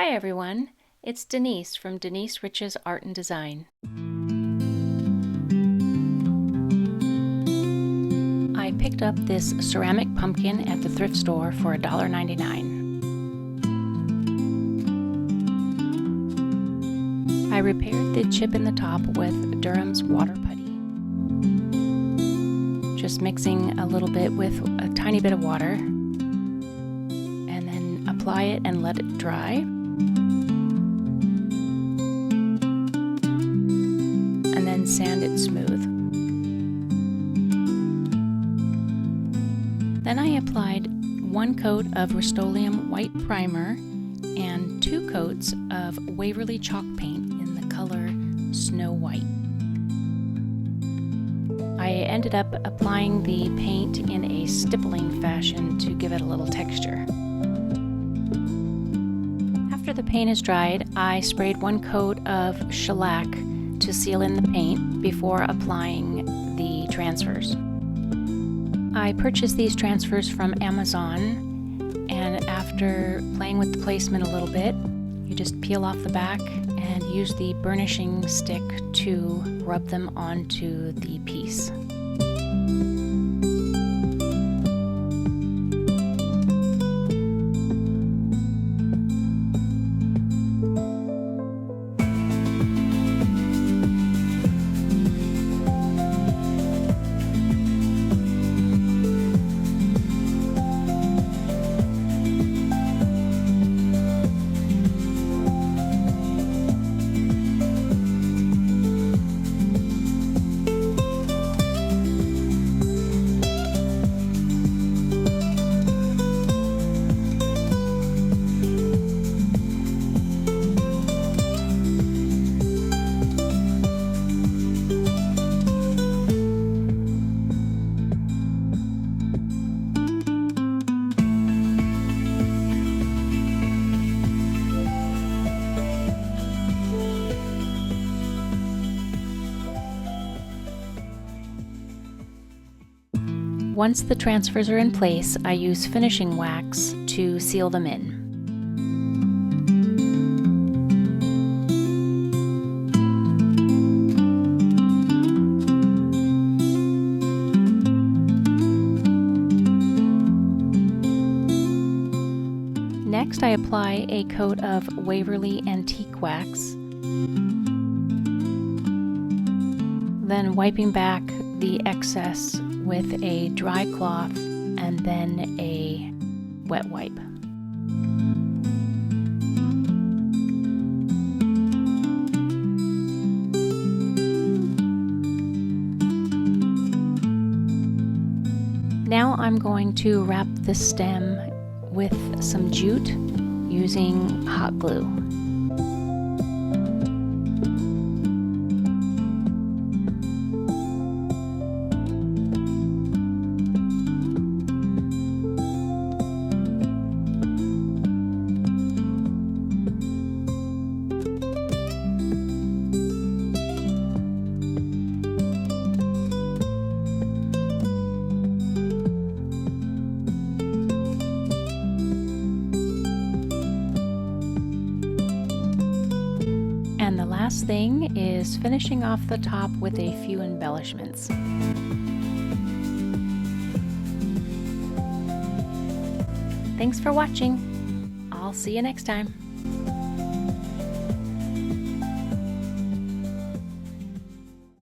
Hi everyone, it's Denise from Denise Rich's Art and Design. I picked up this ceramic pumpkin at the thrift store for $1.99. I repaired the chip in the top with Durham's water putty. Just mixing a little bit with a tiny bit of water, and then apply it and let it dry. And then sand it smooth. Then I applied 1 coat of RUSTOLEUM white primer and 2 coats of WAVERLY chalk paint in the color Snow White. I ended up applying the paint in a stippling fashion to give it a little texture. After the paint is dried, I sprayed 1 coat of shellac to seal in the paint before applying the transfers. I purchased these transfers from Amazon, and after playing with the placement a little bit, you just peel off the back and use the burnishing stick to rub them onto the piece. Once the transfers are in place, I use finishing wax to seal them in. Next, I apply a coat of WAVERLY antique wax, then wiping back the excess with a dry cloth and then a wet wipe. Now I'm going to wrap the stem with some jute using hot glue. And the last thing is finishing off the top with a few embellishments. Thanks for watching. I'll see you next time.